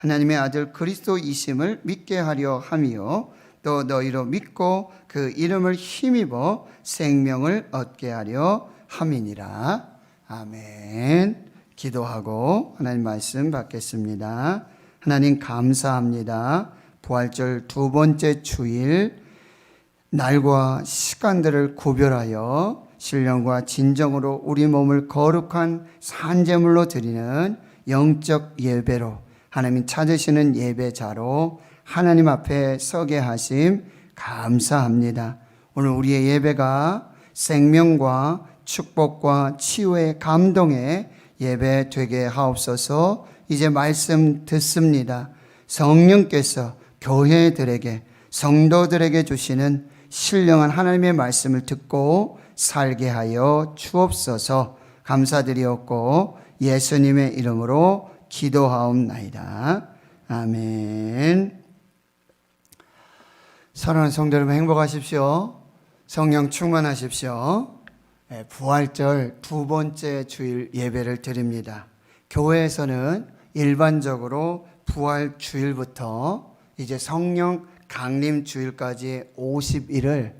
하나님의 아들 그리스도이심을 믿게 하려 함이요 또 너희로 믿고 그 이름을 힘입어 생명을 얻게 하려 함이니라. 아멘. 기도하고 하나님 말씀 받겠습니다. 하나님 감사합니다. 부활절 두 번째 주일 날과 시간들을 구별하여 신령과 진정으로 우리 몸을 거룩한 산제물로 드리는 영적 예배로 하나님 찾으시는 예배자로 하나님 앞에 서게 하심 감사합니다. 오늘 우리의 예배가 생명과 축복과 치유의 감동의 예배 되게 하옵소서. 이제 말씀 듣습니다. 성령께서 교회들에게 성도들에게 주시는 신령한 하나님의 말씀을 듣고 살게 하여 주옵소서. 감사드리옵고 예수님의 이름으로 기도하옵나이다. 아멘. 사랑하는 성도 여러분, 행복하십시오. 성령 충만하십시오. 부활절 두 번째 주일 예배를 드립니다. 교회에서는 일반적으로 부활 주일부터 이제 성령 강림 주일까지 50일을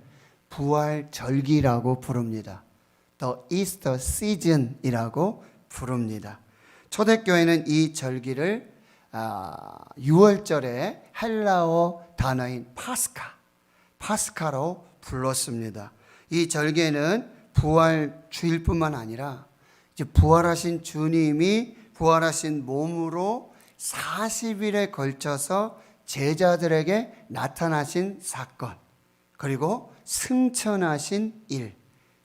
부활절기라고 부릅니다. The Easter Season이라고 부릅니다. 초대교회는 이 절기를 6월절의 헬라어 단어인 파스카로 불렀습니다. 이 절기에는 부활 주일뿐만 아니라 이제 부활하신 주님이 부활하신 몸으로 40일에 걸쳐서 제자들에게 나타나신 사건, 그리고 승천하신 일,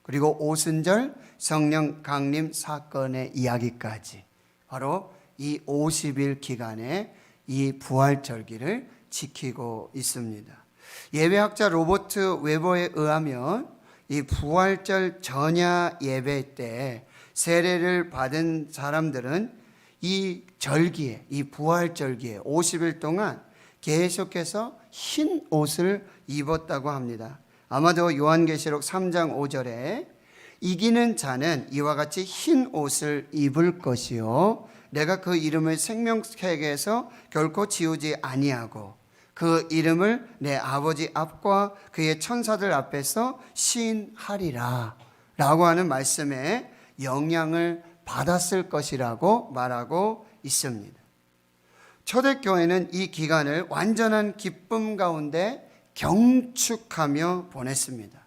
그리고 오순절 성령 강림 사건의 이야기까지 바로 이 50일 기간에 이 부활절기를 지키고 있습니다. 예배학자 로버트 웨버에 의하면 이 부활절 전야 예배 때 세례를 받은 사람들은 이 절기에, 이 부활절기에 50일 동안 계속해서 흰 옷을 입었다고 합니다. 아마도 요한계시록 3장 5절에 이기는 자는 이와 같이 흰 옷을 입을 것이요 내가 그 이름을 생명책에서 결코 지우지 아니하고 그 이름을 내 아버지 앞과 그의 천사들 앞에서 시인하리라 라고 하는 말씀에 영향을 받았을 것이라고 말하고 있습니다. 초대교회는 이 기간을 완전한 기쁨 가운데 경축하며 보냈습니다.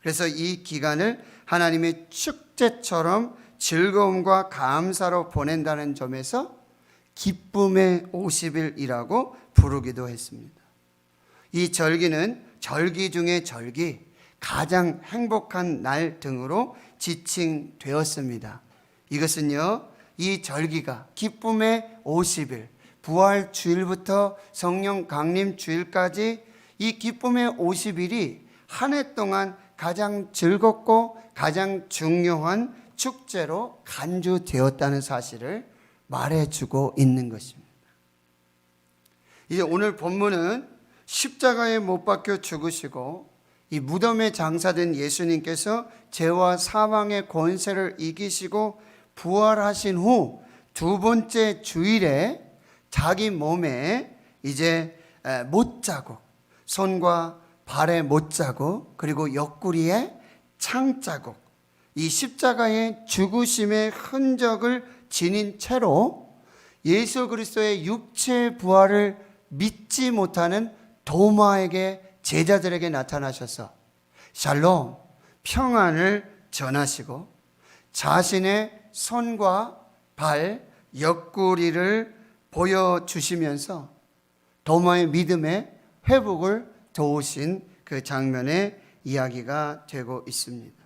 그래서 이 기간을 하나님의 축제처럼 즐거움과 감사로 보낸다는 점에서 기쁨의 50일이라고 부르기도 했습니다. 이 절기는 절기 중에 절기, 가장 행복한 날 등으로 지칭되었습니다. 이것은요, 이 절기가 기쁨의 50일, 부활 주일부터 성령 강림 주일까지 이 기쁨의 50일이 한 해 동안 가장 즐겁고 가장 중요한 축제로 간주되었다는 사실을 말해주고 있는 것입니다. 이제 오늘 본문은 십자가에 못 박혀 죽으시고 이 무덤에 장사된 예수님께서 죄와 사망의 권세를 이기시고 부활하신 후 두 번째 주일에 자기 몸에 이제 못자국, 손과 발의 못자국, 그리고 옆구리에 창자국, 이 십자가의 죽으심의 흔적을 지닌 채로 예수 그리스도의 육체 부활을 믿지 못하는 도마에게 제자들에게 나타나셔서 샬롬, 평안을 전하시고 자신의 손과 발, 옆구리를 보여주시면서 도마의 믿음의 회복을 도우신 그 장면의 이야기가 되고 있습니다.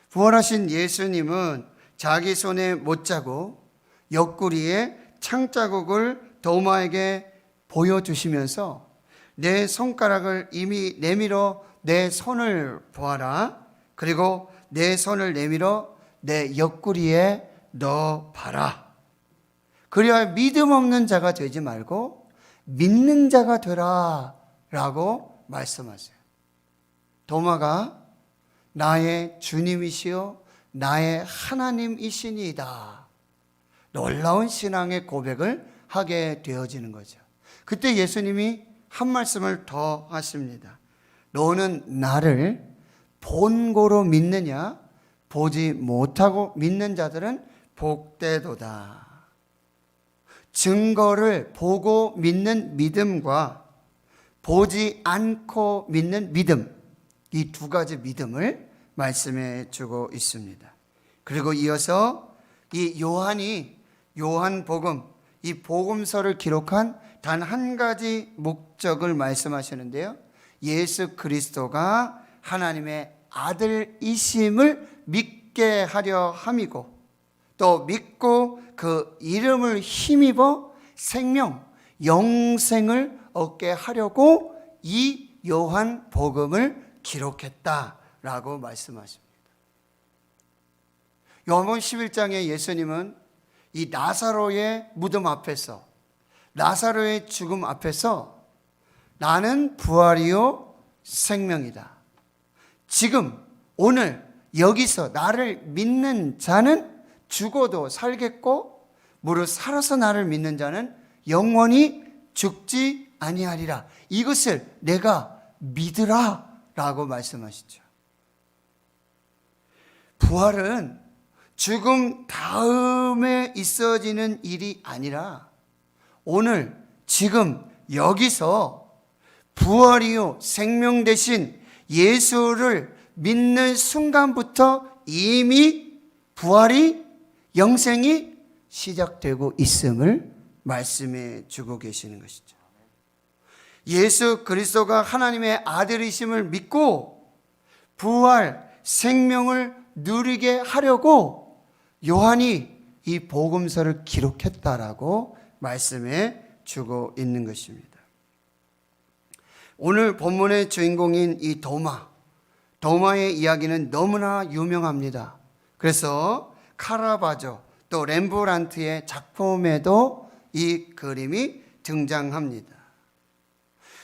부활하신 예수님은 자기 손에 못자국, 옆구리에 창자국을 도마에게 보여주시면서 내 손가락을 이미 내밀어 내 손을 보아라. 그리고 내 손을 내밀어 내 옆구리에 넣어봐라. 그래야 믿음 없는 자가 되지 말고 믿는 자가 되라 라고 말씀하세요. 도마가 나의 주님이시요 나의 하나님이시니이다. 놀라운 신앙의 고백을 하게 되어지는 거죠. 그때 예수님이 한 말씀을 더 하십니다. 너는 나를 본고로 믿느냐? 보지 못하고 믿는 자들은 복되도다. 증거를 보고 믿는 믿음과 보지 않고 믿는 믿음, 이 두 가지 믿음을 말씀해 주고 있습니다. 그리고 이어서 이 요한이 요한복음, 이 복음서를 기록한 단 한 가지 목적을 말씀하시는데요. 예수 그리스도가 하나님의 아들이심을 믿게 하려 함이고, 또 믿고 그 이름을 힘입어 생명, 영생을 얻게 하려고 이 요한복음을 기록했다라고 말씀하십니다. 요한복음 11장에 예수님은 이 나사로의 무덤 앞에서, 나사로의 죽음 앞에서 나는 부활이요 생명이다. 지금 오늘 여기서 나를 믿는 자는 죽어도 살겠고, 무릇 살아서 나를 믿는 자는 영원히 죽지 아니하리라. 이것을 내가 믿으라 라고 말씀하시죠. 부활은 죽음 다음에 있어지는 일이 아니라 오늘 지금 여기서 부활이요 생명 되신 예수를 믿는 순간부터 이미 부활이, 영생이 시작되고 있음을 말씀해 주고 계시는 것이죠. 예수 그리스도가 하나님의 아들이심을 믿고 부활, 생명을 누리게 하려고 요한이 이 복음서를 기록했다라고 말씀해 주고 있는 것입니다. 오늘 본문의 주인공인 이 도마의 이야기는 너무나 유명합니다. 그래서 카라바조 또 렘브란트의 작품에도 이 그림이 등장합니다.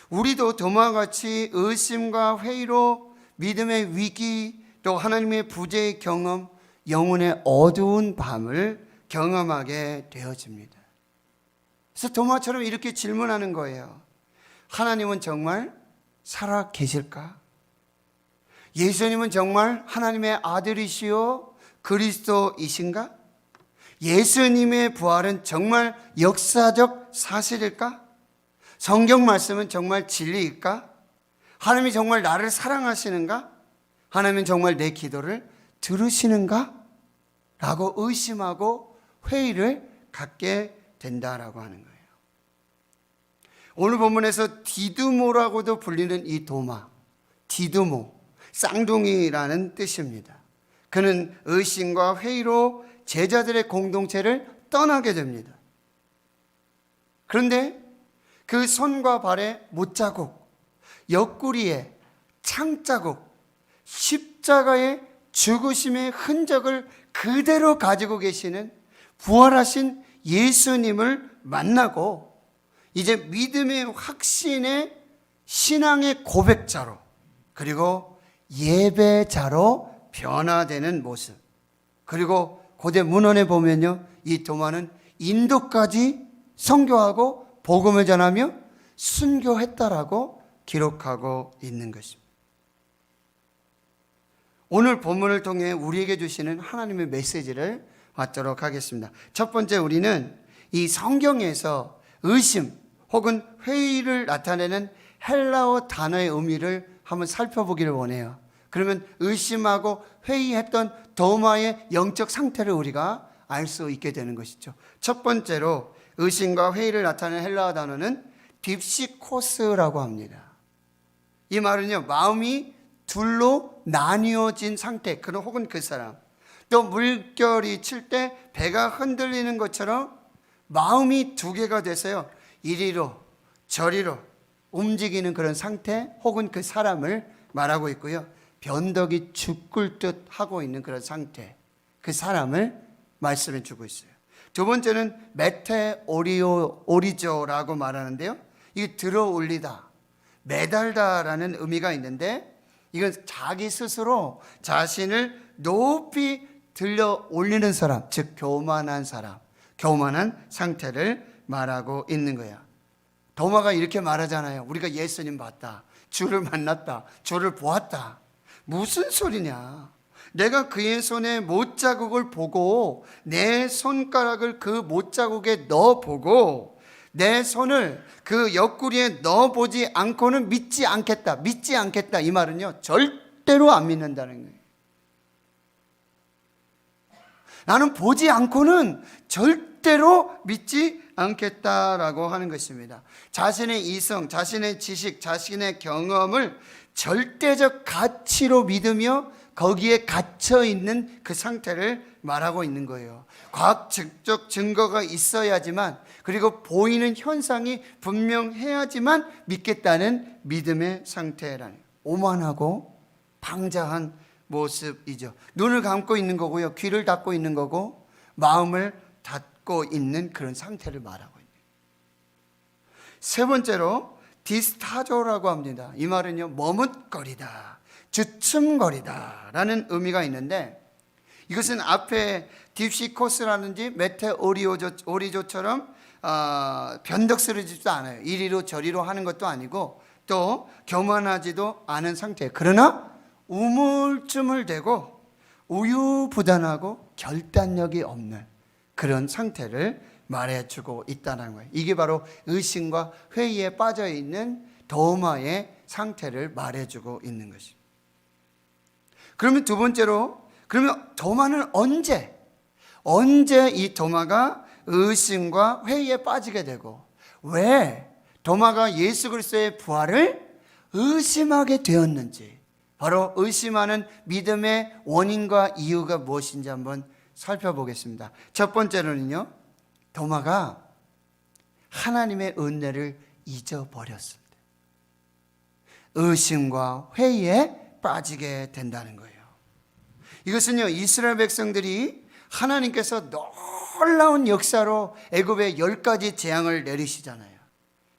우리도 도마같이 의심과 회의로 믿음의 위기, 또 하나님의 부재의 경험, 영혼의 어두운 밤을 경험하게 되어집니다. 그래서 도마처럼 이렇게 질문하는 거예요. 하나님은 정말 살아 계실까? 예수님은 정말 하나님의 아들이시요 그리스도이신가? 예수님의 부활은 정말 역사적 사실일까? 성경 말씀은 정말 진리일까? 하나님이 정말 나를 사랑하시는가? 하나님은 정말 내 기도를 들으시는가? 라고 의심하고 회의를 갖게 된다라고 하는 거예요. 오늘 본문에서 디두모라고도 불리는 이 도마, 디두모, 쌍둥이라는 뜻입니다. 그는 의심과 회의로 제자들의 공동체를 떠나게 됩니다. 그런데 그 손과 발에 못자국, 옆구리에 창자국, 십자가의 죽으심의 흔적을 그대로 가지고 계시는 부활하신 예수님을 만나고 이제 믿음의 확신의 신앙의 고백자로, 그리고 예배자로 변화되는 모습. 그리고 고대 문헌에 보면요, 이 도마는 인도까지 선교하고 복음을 전하며 순교했다라고 기록하고 있는 것입니다. 오늘 본문을 통해 우리에게 주시는 하나님의 메시지를 받도록 하겠습니다. 첫 번째, 우리는 이 성경에서 의심 혹은 회의를 나타내는 헬라어 단어의 의미를 한번 살펴보기를 원해요. 그러면 의심하고 회의했던 도마의 영적 상태를 우리가 알 수 있게 되는 것이죠. 첫 번째로 의심과 회의를 나타내는 헬라어 단어는 딥시코스라고 합니다. 이 말은요, 마음이 둘로 나뉘어진 상태, 혹은 그 사람, 또 물결이 칠 때 배가 흔들리는 것처럼 마음이 두 개가 돼서요, 이리로 저리로 움직이는 그런 상태 혹은 그 사람을 말하고 있고요, 변덕이 죽을 듯 하고 있는 그런 상태, 그 사람을 말씀해 주고 있어요. 두 번째는 메테오리조라고 말하는데요, 이게 들어 올리다, 매달다라는 의미가 있는데, 이건 자기 스스로 자신을 높이 들려 올리는 사람, 즉 교만한 사람, 교만한 상태를 말하고 있는 거야. 도마가 이렇게 말하잖아요. 우리가 예수님 봤다, 주를 만났다, 주를 보았다. 무슨 소리냐? 내가 그의 손에 못자국을 보고 내 손가락을 그 못자국에 넣어보고 내 손을 그 옆구리에 넣어보지 않고는 믿지 않겠다. 믿지 않겠다. 이 말은요, 절대로 안 믿는다는 거예요. 나는 보지 않고는 절대로 믿지 않겠다라고 하는 것입니다. 자신의 이성, 자신의 지식, 자신의 경험을 절대적 가치로 믿으며 거기에 갇혀 있는 그 상태를 말하고 있는 거예요. 과학적 증거가 있어야지만, 그리고 보이는 현상이 분명해야지만 믿겠다는 믿음의 상태라는, 오만하고 방자한 모습이죠. 눈을 감고 있는 거고요, 귀를 닫고 있는 거고, 마음을 닫고 있는 그런 상태를 말하고 있는. 세 번째로 디스타조라고 합니다. 이 말은요, 머뭇거리다, 주춤거리다 라는 의미가 있는데, 이것은 앞에 딥시코스라든지 메테오리조처럼 변덕스러지도 않아요. 이리로 저리로 하는 것도 아니고 또 교만하지도 않은 상태. 그러나 우물쭈물대고 우유부단하고 결단력이 없는 그런 상태를 말해주고 있다는 거예요. 이게 바로 의심과 회의에 빠져있는 도마의 상태를 말해주고 있는 것입니다. 그러면 두 번째로, 그러면 도마는 언제 이 도마가 의심과 회의에 빠지게 되고, 왜 도마가 예수 그리스도의 부활을 의심하게 되었는지, 바로 의심하는 믿음의 원인과 이유가 무엇인지 한번 살펴보겠습니다. 첫 번째로는요, 도마가 하나님의 은혜를 잊어버렸습니다. 의심과 회의에 빠지게 된다는 거예요. 이것은요, 이스라엘 백성들이 하나님께서 놀라운 역사로 애굽에 10가지 재앙을 내리시잖아요.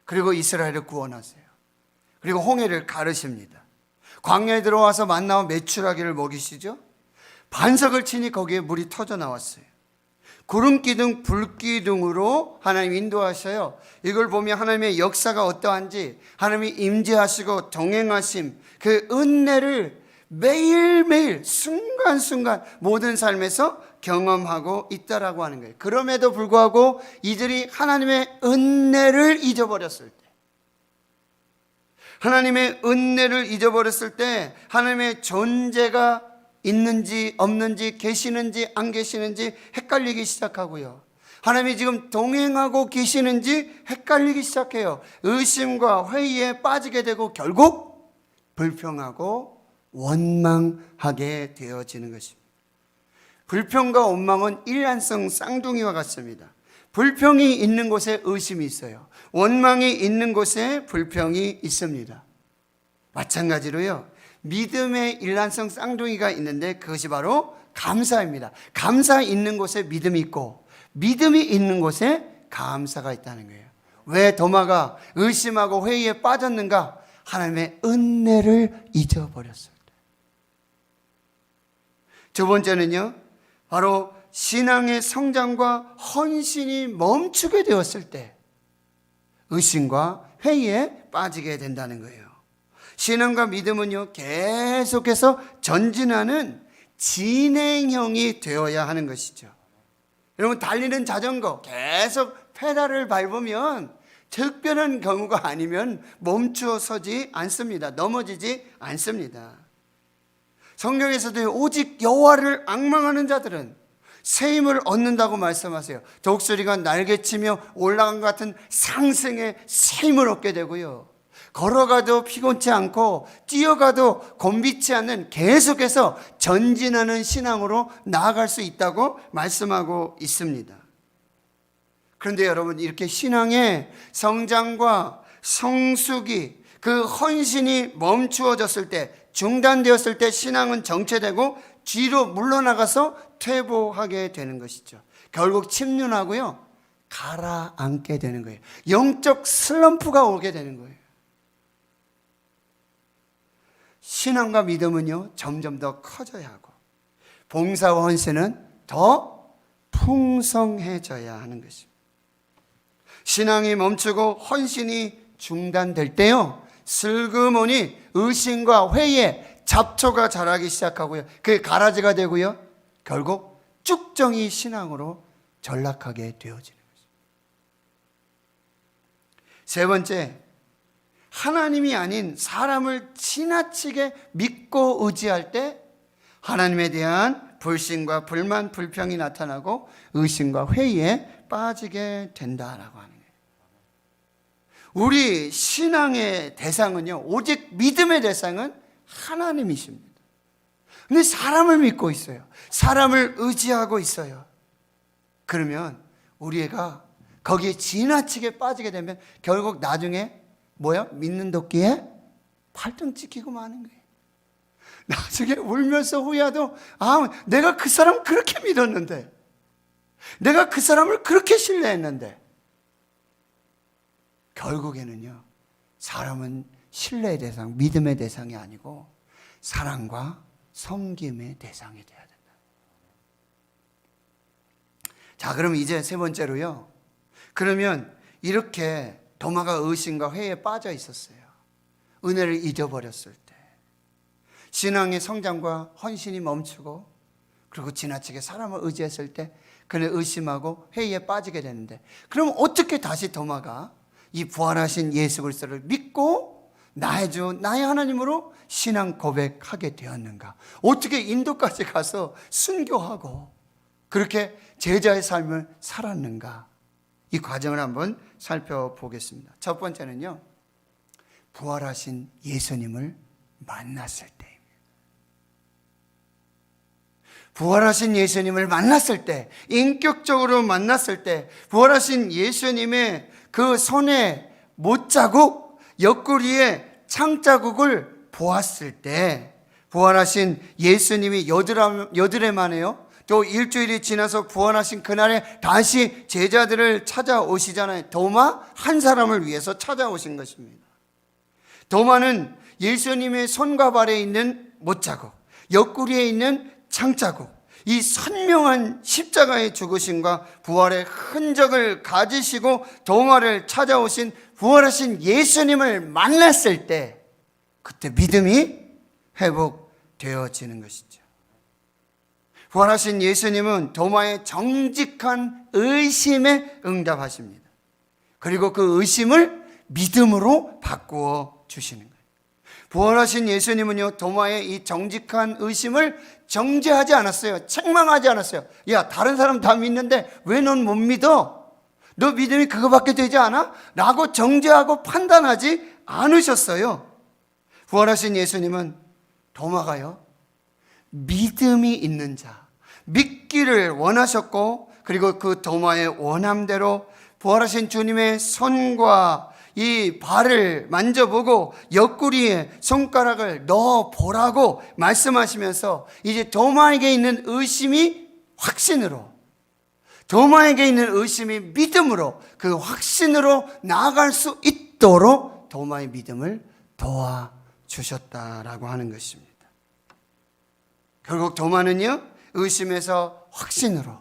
그리고 이스라엘을 구원하세요. 그리고 홍해를 가르십니다. 광야에 들어와서 만나와 메추라기를 먹이시죠. 반석을 치니 거기에 물이 터져 나왔어요. 구름기둥, 불기둥으로 하나님 인도하셔요. 이걸 보면 하나님의 역사가 어떠한지, 하나님이 임재하시고 동행하심, 그 은혜를 매일매일 순간순간 모든 삶에서 경험하고 있다라고 하는 거예요. 그럼에도 불구하고 이들이 하나님의 은혜를 잊어버렸을 때, 하나님의 은혜를 잊어버렸을 때 하나님의 존재가 있는지 없는지, 계시는지 안 계시는지 헷갈리기 시작하고요, 하나님이 지금 동행하고 계시는지 헷갈리기 시작해요. 의심과 회의에 빠지게 되고 결국 불평하고 원망하게 되어지는 것입니다. 불평과 원망은 일란성 쌍둥이와 같습니다. 불평이 있는 곳에 의심이 있어요. 원망이 있는 곳에 불평이 있습니다. 마찬가지로요, 믿음의 일란성 쌍둥이가 있는데 그것이 바로 감사입니다. 감사 있는 곳에 믿음이 있고 믿음이 있는 곳에 감사가 있다는 거예요. 왜 도마가 의심하고 회의에 빠졌는가? 하나님의 은혜를 잊어버렸을 때. 두 번째는요, 바로 신앙의 성장과 헌신이 멈추게 되었을 때 의심과 회의에 빠지게 된다는 거예요. 신앙과 믿음은요, 계속해서 전진하는 진행형이 되어야 하는 것이죠. 여러분, 달리는 자전거 계속 페달을 밟으면 특별한 경우가 아니면 멈추어 서지 않습니다. 넘어지지 않습니다. 성경에서도 오직 여호와를 앙망하는 자들은 새 힘을 얻는다고 말씀하세요. 독수리가 날개치며 올라간 것 같은 상승의 새 힘을 얻게 되고요, 걸어가도 피곤치 않고 뛰어가도 곤비치 않는 계속해서 전진하는 신앙으로 나아갈 수 있다고 말씀하고 있습니다. 그런데 여러분, 이렇게 신앙의 성장과 성숙이, 그 헌신이 멈추어졌을 때, 중단되었을 때 신앙은 정체되고 뒤로 물러나가서 퇴보하게 되는 것이죠. 결국 침륜하고요, 가라앉게 되는 거예요. 영적 슬럼프가 오게 되는 거예요. 신앙과 믿음은요, 점점 더 커져야 하고 봉사와 헌신은 더 풍성해져야 하는 것입니다. 신앙이 멈추고 헌신이 중단될 때요, 슬그머니 의심과 회의에 잡초가 자라기 시작하고요, 그게 가라지가 되고요, 결국 쭉정이 신앙으로 전락하게 되어지는 것입니다. 세 번째, 하나님이 아닌 사람을 지나치게 믿고 의지할 때 하나님에 대한 불신과 불만, 불평이 나타나고 의심과 회의에 빠지게 된다라고 하는 거예요. 우리 신앙의 대상은요, 오직 믿음의 대상은 하나님이십니다. 근데 사람을 믿고 있어요. 사람을 의지하고 있어요. 그러면 우리가 거기에 지나치게 빠지게 되면 결국 나중에 뭐야? 믿는 도끼에 발등 찍히고 마는 거예요. 나중에 울면서 후회하도, 내가 그 사람 그렇게 믿었는데, 내가 그 사람을 그렇게 신뢰했는데. 결국에는요, 사람은 신뢰의 대상, 믿음의 대상이 아니고 사랑과 섬김의 대상이 돼야 된다. 자, 그럼 이제 세 번째로요, 그러면 이렇게 도마가 의심과 회의에 빠져 있었어요. 은혜를 잊어버렸을 때, 신앙의 성장과 헌신이 멈추고, 그리고 지나치게 사람을 의지했을 때 그는 의심하고 회의에 빠지게 되는데, 그럼 어떻게 다시 도마가 이 부활하신 예수 그리스도를 믿고 나의 주, 나의 하나님으로 신앙 고백하게 되었는가? 어떻게 인도까지 가서 순교하고 그렇게 제자의 삶을 살았는가? 이 과정을 한번 살펴보겠습니다. 첫 번째는요, 부활하신 예수님을 만났을 때입니다. 부활하신 예수님을 만났을 때, 인격적으로 만났을 때, 부활하신 예수님의 그 손에 못자국, 옆구리에 창자국을 보았을 때, 부활하신 예수님이 여드레 만에요, 또 일주일이 지나서 부활하신 그날에 다시 제자들을 찾아오시잖아요. 도마 한 사람을 위해서 찾아오신 것입니다. 도마는 예수님의 손과 발에 있는 못자국, 옆구리에 있는 창자국, 이 선명한 십자가의 죽으심과 부활의 흔적을 가지시고 도마를 찾아오신 부활하신 예수님을 만났을 때, 그때 믿음이 회복되어지는 것이죠. 부활하신 예수님은 도마의 정직한 의심에 응답하십니다. 그리고 그 의심을 믿음으로 바꾸어 주시는 거예요. 부활하신 예수님은요, 도마의 이 정직한 의심을 정죄하지 않았어요. 책망하지 않았어요. 야, 다른 사람 다 믿는데 왜 넌 못 믿어? 너 믿음이 그거밖에 되지 않아? 라고 정죄하고 판단하지 않으셨어요. 부활하신 예수님은 도마가요, 믿음이 있는 자, 믿기를 원하셨고, 그리고 그 도마의 원함대로 부활하신 주님의 손과 이 발을 만져보고 옆구리에 손가락을 넣어보라고 말씀하시면서 이제 도마에게 있는 의심이 확신으로, 도마에게 있는 의심이 믿음으로, 그 확신으로 나아갈 수 있도록 도마의 믿음을 도와주셨다라고 하는 것입니다. 결국 도마는요, 의심에서 확신으로,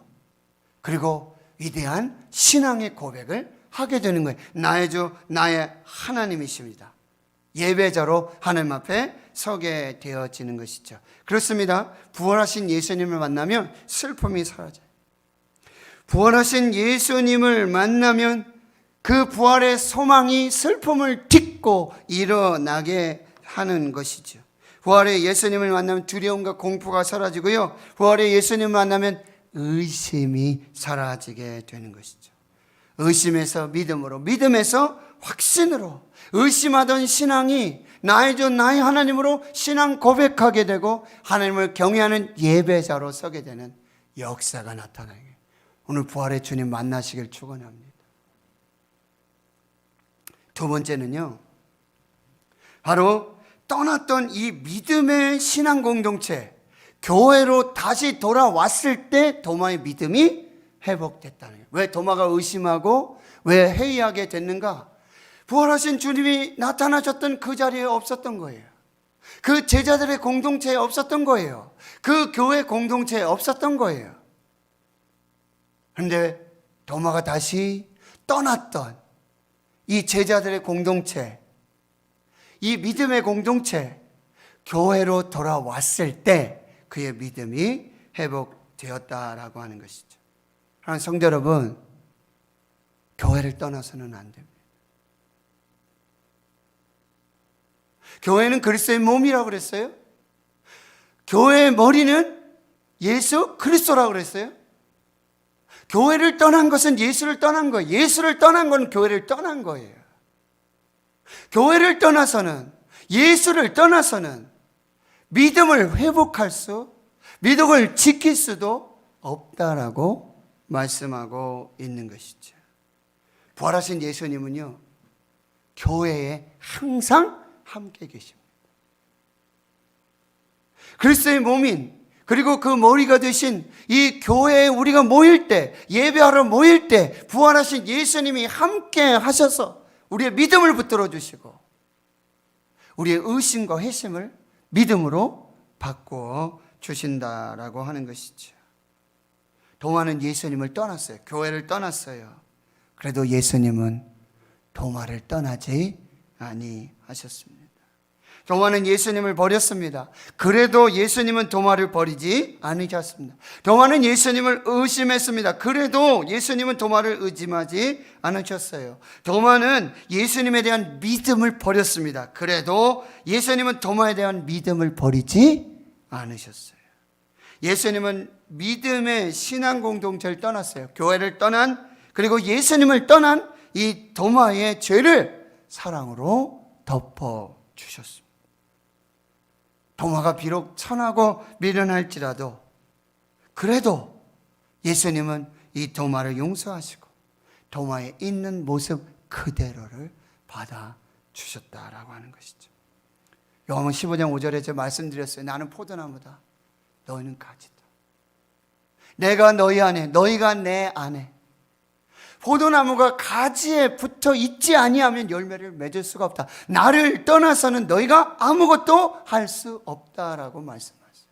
그리고 위대한 신앙의 고백을 하게 되는 거예요. 나의 주, 나의 하나님이십니다. 예배자로 하나님 앞에 서게 되어지는 것이죠. 그렇습니다. 부활하신 예수님을 만나면 슬픔이 사라져요. 부활하신 예수님을 만나면 그 부활의 소망이 슬픔을 딛고 일어나게 하는 것이죠. 부활의 예수님을 만나면 두려움과 공포가 사라지고요, 부활의 예수님을 만나면 의심이 사라지게 되는 것이죠. 의심에서 믿음으로, 믿음에서 확신으로, 의심하던 신앙이 나의 주, 나의 하나님으로 신앙 고백하게 되고 하나님을 경외하는 예배자로 서게 되는 역사가 나타나요. 오늘 부활의 주님 만나시길 축원합니다. 두 번째는요, 바로 떠났던 이 믿음의 신앙 공동체, 교회로 다시 돌아왔을 때 도마의 믿음이 회복됐다는 거예요. 왜 도마가 의심하고 왜 회의하게 됐는가? 부활하신 주님이 나타나셨던 그 자리에 없었던 거예요. 그 제자들의 공동체에 없었던 거예요. 그 교회 공동체에 없었던 거예요. 그런데 도마가 다시 떠났던 이 제자들의 공동체, 이 믿음의 공동체, 교회로 돌아왔을 때 그의 믿음이 회복되었다라고 하는 것이죠. 하나님 성도 여러분, 교회를 떠나서는 안 됩니다. 교회는 그리스도의 몸이라고 그랬어요. 교회의 머리는 예수 그리스도라고 그랬어요. 교회를 떠난 것은 예수를 떠난 거예요. 예수를 떠난 건 교회를 떠난 거예요. 교회를 떠나서는, 예수를 떠나서는 믿음을 회복할 수, 믿음을 지킬 수도 없다라고 말씀하고 있는 것이죠. 부활하신 예수님은요, 교회에 항상 함께 계십니다. 그리스도의 몸인, 그리고 그 머리가 되신 이 교회에 우리가 모일 때, 예배하러 모일 때 부활하신 예수님이 함께 하셔서 우리의 믿음을 붙들어 주시고 우리의 의심과 회심을 믿음으로 바꾸어 주신다라고 하는 것이죠. 도마는 예수님을 떠났어요. 교회를 떠났어요. 그래도 예수님은 도마를 떠나지 아니하셨습니다. 도마는 예수님을 버렸습니다. 그래도 예수님은 도마를 버리지 않으셨습니다. 도마는 예수님을 의심했습니다. 그래도 예수님은 도마를 의심하지 않으셨어요. 도마는 예수님에 대한 믿음을 버렸습니다. 그래도 예수님은 도마에 대한 믿음을 버리지 않으셨어요. 예수님은 믿음의 신앙 공동체를 떠났어요. 교회를 떠난, 그리고 예수님을 떠난 이 도마의 죄를 사랑으로 덮어주셨습니다. 도마가 비록 천하고 미련할지라도 그래도 예수님은 이 도마를 용서하시고 도마에 있는 모습 그대로를 받아주셨다라고 하는 것이죠. 요한복음 15장 5절에 제가 말씀드렸어요. 나는 포도나무다, 너희는 가지다. 내가 너희 안에, 너희가 내 안에. 포도나무가 가지에 붙어 있지 아니하면 열매를 맺을 수가 없다. 나를 떠나서는 너희가 아무것도 할 수 없다라고 말씀하셨어요.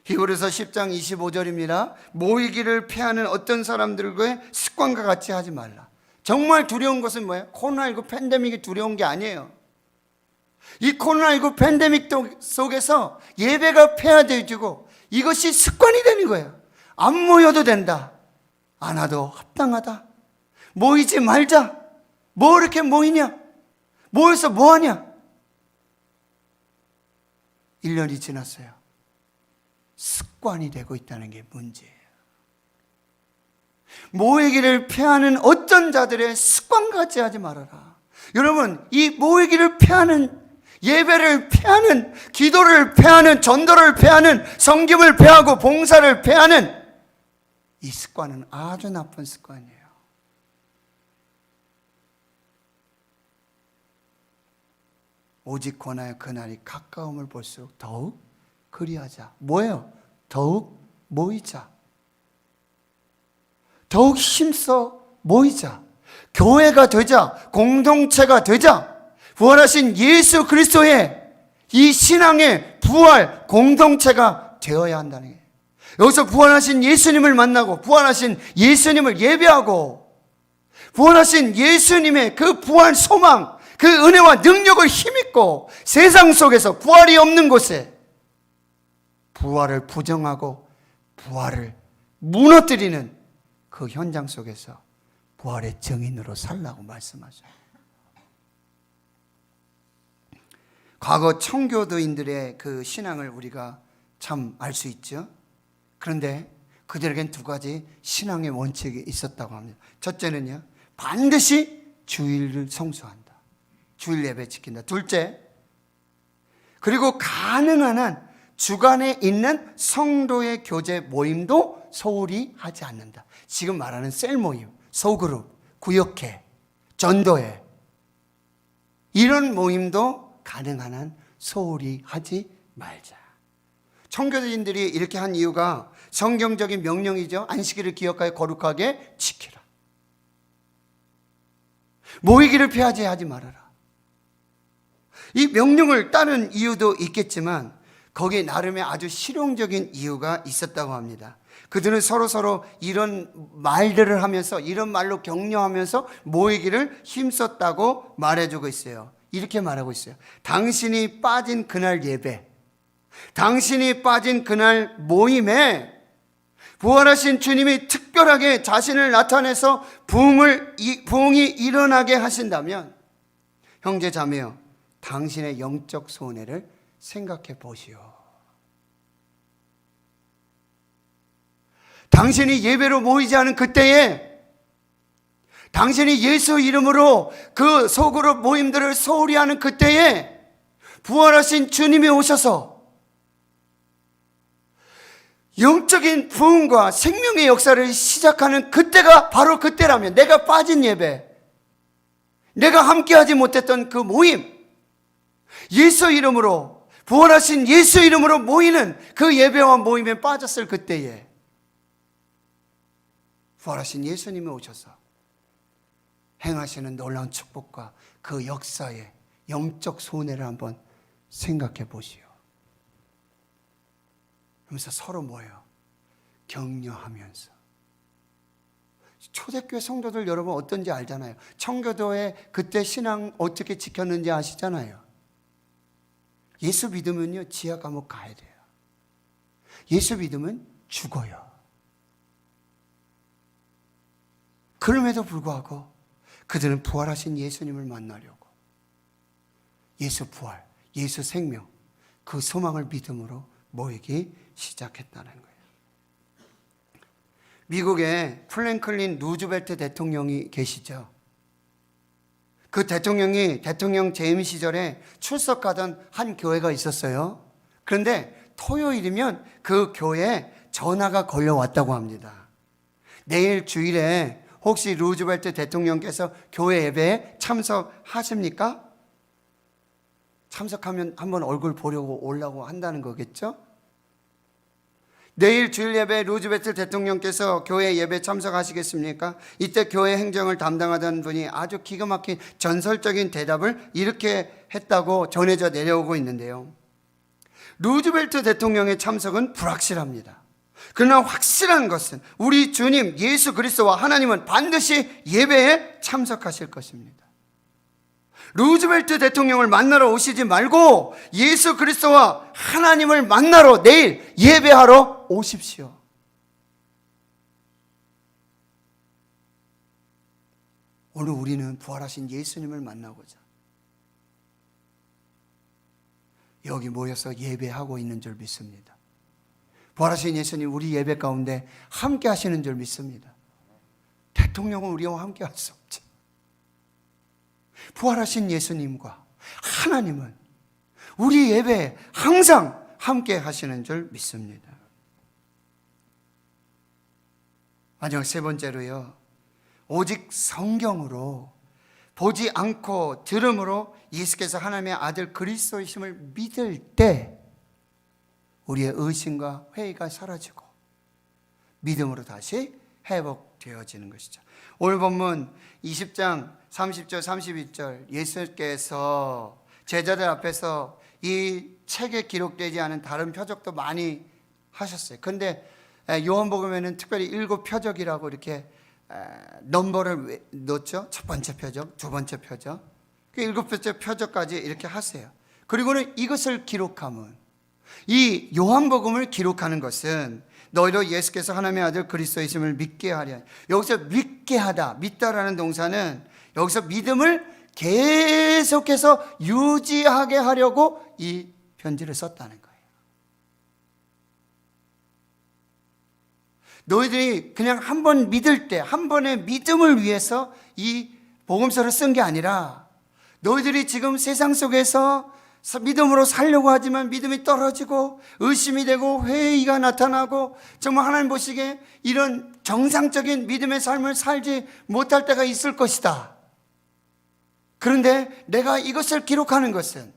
히브리서 10장 25절입니다. 모이기를 피하는 어떤 사람들과의 습관과 같이 하지 말라. 정말 두려운 것은 뭐예요? 코로나19 팬데믹이 두려운 게 아니에요. 이 코로나19 팬데믹 속에서 예배가 폐하되어지고 이것이 습관이 되는 거예요. 안 모여도 된다, 안 와도 합당하다, 모이지 말자, 뭐 이렇게 모이냐, 모여서 뭐하냐. 1년이 지났어요. 습관이 되고 있다는 게 문제예요. 모이기를 피하는 어떤 자들의 습관같이 하지 말아라. 여러분, 이 모이기를 피하는, 예배를 피하는, 기도를 피하는, 전도를 피하는, 섬김을 피하고 봉사를 피하는 이 습관은 아주 나쁜 습관이에요. 오직 권하여 그날이 가까움을 볼수록 더욱 그리하자. 뭐예요? 더욱 모이자. 더욱 힘써 모이자. 교회가 되자. 공동체가 되자. 부활하신 예수 그리스도의 이 신앙의 부활 공동체가 되어야 한다는 거예요. 여기서 부활하신 예수님을 만나고 부활하신 예수님을 예배하고 부활하신 예수님의 그 부활 소망, 그 은혜와 능력을 힘입고 세상 속에서 부활이 없는 곳에 부활을 부정하고 부활을 무너뜨리는 그 현장 속에서 부활의 증인으로 살라고 말씀하셔요. 과거 청교도인들의 그 신앙을 우리가 참 알 수 있죠. 그런데 그들에겐 두 가지 신앙의 원칙이 있었다고 합니다. 첫째는요, 반드시 주일을 성수한다. 주일 예배 지킨다. 둘째, 그리고 가능한 한 주간에 있는 성도의 교제 모임도 소홀히 하지 않는다. 지금 말하는 셀 모임, 소그룹, 구역회, 전도회, 이런 모임도 가능한 한 소홀히 하지 말자. 청교도인들이 이렇게 한 이유가 성경적인 명령이죠. 안식일을 기억하여 거룩하게 지키라. 모이기를 피하지 하지 말아라. 이 명령을 따른 이유도 있겠지만 거기에 나름의 아주 실용적인 이유가 있었다고 합니다. 그들은 서로 이런 말들을 하면서 이런 말로 격려하면서 모이기를 힘썼다고 말해주고 있어요. 이렇게 말하고 있어요. 당신이 빠진 그날 예배, 당신이 빠진 그날 모임에 부활하신 주님이 특별하게 자신을 나타내서 부흥이 일어나게 하신다면 형제 자매여, 당신의 영적 손해를 생각해 보시오. 당신이 예배로 모이지 않은 그때에, 당신이 예수 이름으로 그 소그룹 모임들을 소홀히 하는 그때에 부활하신 주님이 오셔서 영적인 부흥과 생명의 역사를 시작하는 그때가 바로 그때라면, 내가 빠진 예배, 내가 함께하지 못했던 그 모임, 예수 이름으로, 부활하신 예수 이름으로 모이는 그 예배와 모임에 빠졌을 그때에 부활하신 예수님이 오셔서 행하시는 놀라운 축복과 그 역사의 영적 손해를 한번 생각해 보시오. 그러면서 서로 모여 격려하면서. 초대교회 성도들 여러분 어떤지 알잖아요. 청교도에 그때 신앙 어떻게 지켰는지 아시잖아요. 예수 믿으면요, 지하 감옥 가야 돼요. 예수 믿으면 죽어요. 그럼에도 불구하고 그들은 부활하신 예수님을 만나려고 예수 부활, 예수 생명, 그 소망을 믿음으로 모이기 시작했다는 거예요. 미국에 프랭클린 루즈벨트 대통령이 계시죠. 그 대통령이 대통령 재임 시절에 출석하던 한 교회가 있었어요. 그런데 토요일이면 그 교회에 전화가 걸려왔다고 합니다. 내일 주일에 혹시 루즈벨트 대통령께서 교회 예배에 참석하십니까? 참석하면 한번 얼굴 보려고 오려고 한다는 거겠죠? 내일 주일 예배 루즈벨트 대통령께서 교회 예배 참석하시겠습니까? 이때 교회 행정을 담당하던 분이 아주 기가 막힌 전설적인 대답을 이렇게 했다고 전해져 내려오고 있는데요. 루즈벨트 대통령의 참석은 불확실합니다. 그러나 확실한 것은 우리 주님 예수 그리스도와 하나님은 반드시 예배에 참석하실 것입니다. 루즈벨트 대통령을 만나러 오시지 말고 예수 그리스도와 하나님을 만나러 내일 예배하러 오십시오. 오늘 우리는 부활하신 예수님을 만나고자 여기 모여서 예배하고 있는 줄 믿습니다. 부활하신 예수님 우리 예배 가운데 함께 하시는 줄 믿습니다. 대통령은 우리와 함께 할 수 없지. 부활하신 예수님과 하나님은 우리 예배에 항상 함께 하시는 줄 믿습니다. 마지막 세 번째로요, 오직 성경으로 보지 않고 들음으로 예수께서 하나님의 아들 그리스도이심을 믿을 때 우리의 의심과 회의가 사라지고 믿음으로 다시 회복되어지는 것이죠. 오늘 본문 20장 30절 31절 예수께서 제자들 앞에서 이 책에 기록되지 않은 다른 표적도 많이 하셨어요. 그런데 요한복음에는 특별히 7표적이라고 이렇게 넘버를 넣었죠. 첫 번째 표적, 두 번째 표적, 그 7번째 표적까지 이렇게 하세요. 그리고는 이것을 기록하면, 이 요한복음을 기록하는 것은 너희로 예수께서 하나님의 아들 그리스도이심을 믿게 하려. 여기서 믿게 하다, 믿다라는 동사는 여기서 믿음을 계속해서 유지하게 하려고 이 편지를 썼다는 거예요. 너희들이 그냥 한 번 믿을 때, 한 번의 믿음을 위해서 이 복음서를 쓴 게 아니라, 너희들이 지금 세상 속에서 믿음으로 살려고 하지만 믿음이 떨어지고 의심이 되고 회의가 나타나고 정말 하나님 보시기에 이런 정상적인 믿음의 삶을 살지 못할 때가 있을 것이다. 그런데 내가 이것을 기록하는 것은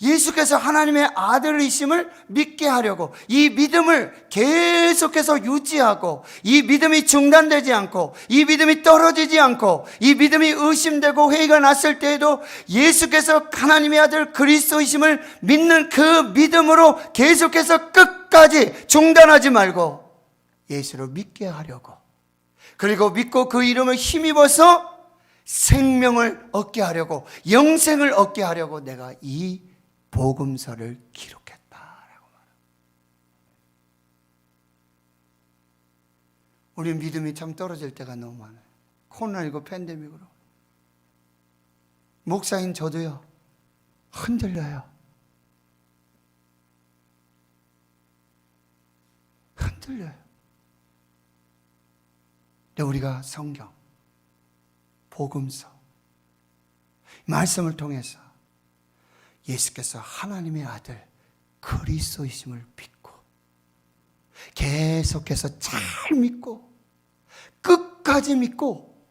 예수께서 하나님의 아들이심을 믿게 하려고 이 믿음을 계속해서 유지하고 이 믿음이 중단되지 않고 이 믿음이 떨어지지 않고 이 믿음이 의심되고 회의가 났을 때에도 예수께서 하나님의 아들 그리스도이심을 믿는 그 믿음으로 계속해서 끝까지 중단하지 말고 예수를 믿게 하려고, 그리고 믿고 그 이름을 힘입어서 생명을 얻게 하려고, 영생을 얻게 하려고 내가 이 복음서를 기록했다라고 말합니다. 우리 믿음이 참 떨어질 때가 너무 많아요. 코로나19 팬데믹으로. 목사인 저도요, 흔들려요. 흔들려요. 근데 우리가 성경, 복음서, 말씀을 통해서 예수께서 하나님의 아들 그리스도이심을 믿고 계속해서 잘 믿고 끝까지 믿고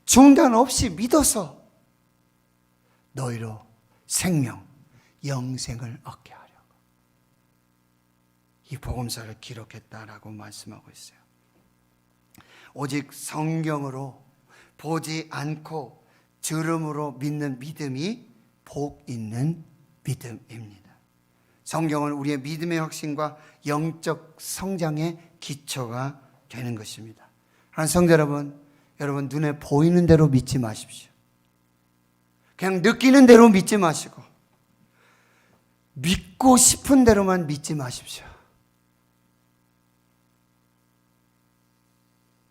중단 없이 믿어서 너희로 생명, 영생을 얻게 하려고 이 복음서를 기록했다라고 말씀하고 있어요. 오직 성경으로 보지 않고 들음으로 믿는 믿음이 복 있는 믿음입니다. 성경은 우리의 믿음의 확신과 영적 성장의 기초가 되는 것입니다. 하나님 성도 여러분, 여러분 눈에 보이는 대로 믿지 마십시오. 그냥 느끼는 대로 믿지 마시고 믿고 싶은 대로만 믿지 마십시오.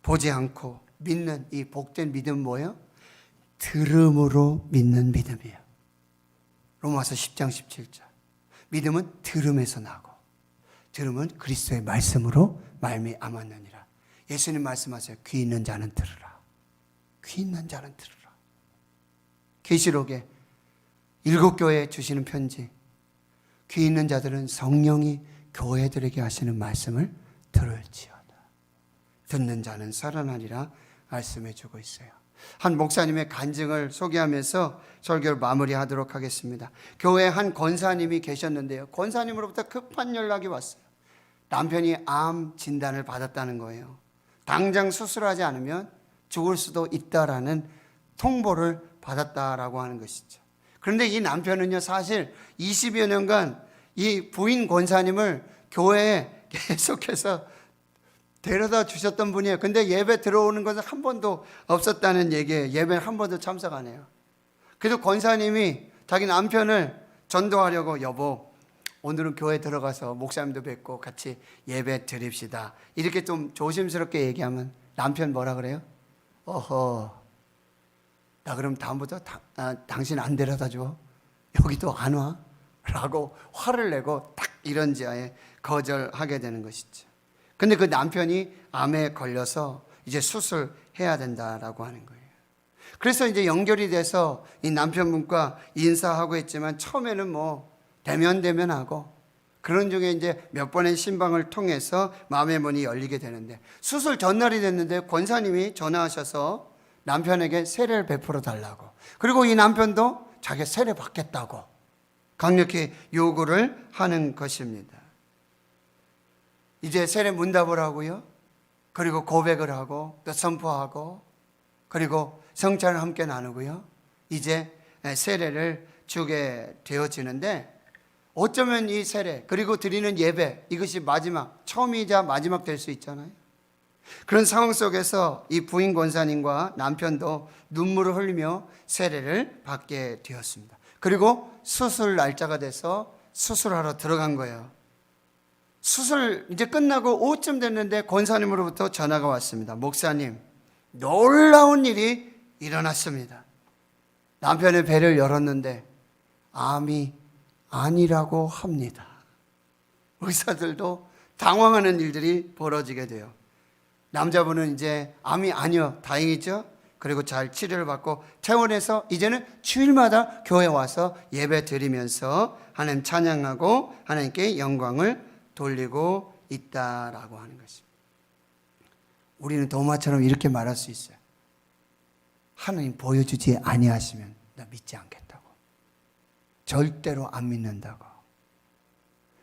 보지 않고 믿는 이 복된 믿음은 뭐예요? 들음으로 믿는 믿음이에요. 로마서 10장 17절. 믿음은 들음에서 나고 들음은 그리스도의 말씀으로 말미암았느니라. 예수님 말씀하세요. 귀 있는 자는 들으라. 귀 있는 자는 들으라. 계시록에 7교회에 주시는 편지, 귀 있는 자들은 성령이 교회들에게 하시는 말씀을 들을지어다. 듣는 자는 살아나리라 말씀해 주고 있어요. 한 목사님의 간증을 소개하면서 설교를 마무리하도록 하겠습니다. 교회에 한 권사님이 계셨는데요, 권사님으로부터 급한 연락이 왔어요. 남편이 암 진단을 받았다는 거예요. 당장 수술하지 않으면 죽을 수도 있다라는 통보를 받았다라고 하는 것이죠. 그런데 이 남편은요, 사실 20여 년간 이 부인 권사님을 교회에 계속해서 데려다 주셨던 분이에요. 근데 예배 들어오는 것은 한 번도 없었다는 얘기예요. 예배 한 번도 참석 안 해요. 그래서 권사님이 자기 남편을 전도하려고, 여보, 오늘은 교회 들어가서 목사님도 뵙고 같이 예배 드립시다, 이렇게 좀 조심스럽게 얘기하면 남편 뭐라 그래요? 어허, 나 그럼 다음부터 당신 안 데려다 줘? 여기도 안 와? 라고 화를 내고 딱 이런 지하에 거절하게 되는 것이죠. 근데 그 남편이 암에 걸려서 이제 수술해야 된다라고 하는 거예요. 그래서 이제 연결이 돼서 이 남편분과 인사하고 했지만 처음에는 뭐 대면하고 그런 중에 이제 몇 번의 신방을 통해서 마음의 문이 열리게 되는데, 수술 전날이 됐는데 권사님이 전화하셔서 남편에게 세례를 베풀어 달라고, 그리고 이 남편도 자기 세례 받겠다고 강력히 요구를 하는 것입니다. 이제 세례 문답을 하고요, 그리고 고백을 하고 또 선포하고 그리고 성찬을 함께 나누고요, 이제 세례를 주게 되어지는데, 어쩌면 이 세례 그리고 드리는 예배, 이것이 마지막, 처음이자 마지막 될 수 있잖아요. 그런 상황 속에서 이 부인 권사님과 남편도 눈물을 흘리며 세례를 받게 되었습니다. 그리고 수술 날짜가 돼서 수술하러 들어간 거예요. 수술 이제 끝나고 오후쯤 됐는데 권사님으로부터 전화가 왔습니다. 목사님, 놀라운 일이 일어났습니다. 남편의 배를 열었는데 암이 아니라고 합니다. 의사들도 당황하는 일들이 벌어지게 돼요. 남자분은 이제 암이 아니요, 다행이죠. 그리고 잘 치료를 받고 퇴원해서 이제는 주일마다 교회 와서 예배 드리면서 하나님 찬양하고 하나님께 영광을 돌리고 있다라고 하는 것입니다. 우리는 도마처럼 이렇게 말할 수 있어요. 하나님 보여주지 아니하시면 나 믿지 않겠다고. 절대로 안 믿는다고.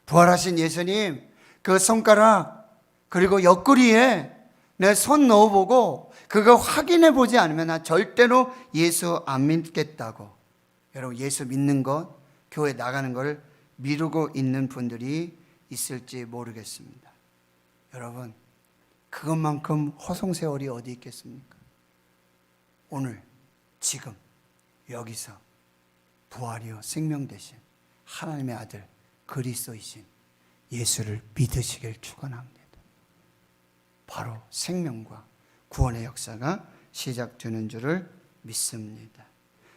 부활하신 예수님 그 손가락 그리고 옆구리에 내 손 넣어보고 그거 확인해 보지 않으면 나 절대로 예수 안 믿겠다고. 여러분, 예수 믿는 것, 교회 나가는 걸 미루고 있는 분들이 있을지 모르겠습니다. 여러분, 그것만큼 허송세월이 어디 있겠습니까? 오늘 지금 여기서 부활이요 생명 되신 하나님의 아들 그리스도이신 예수를 믿으시길 축원합니다. 바로 생명과 구원의 역사가 시작되는 줄을 믿습니다.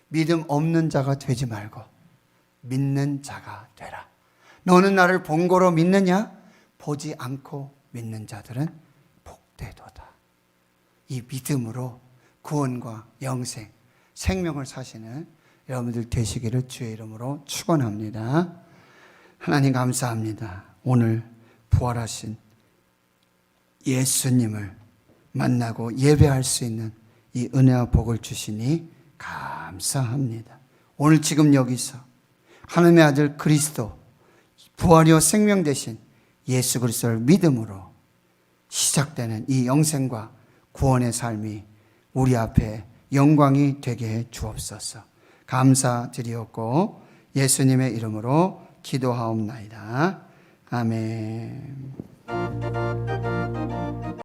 믿음 없는 자가 되지 말고 믿는 자가 되라. 너는 나를 본고로 믿느냐? 보지 않고 믿는 자들은 복되도다. 이 믿음으로 구원과 영생, 생명을 사시는 여러분들 되시기를 주의 이름으로 축원합니다. 하나님 감사합니다. 오늘 부활하신 예수님을 만나고 예배할 수 있는 이 은혜와 복을 주시니 감사합니다. 오늘 지금 여기서 하나님의 아들 그리스도, 부활이요 생명 되신 예수 그리스도를 믿음으로 시작되는 이 영생과 구원의 삶이 우리 앞에 영광이 되게 해 주옵소서. 감사드리옵고 예수님의 이름으로 기도하옵나이다. 아멘.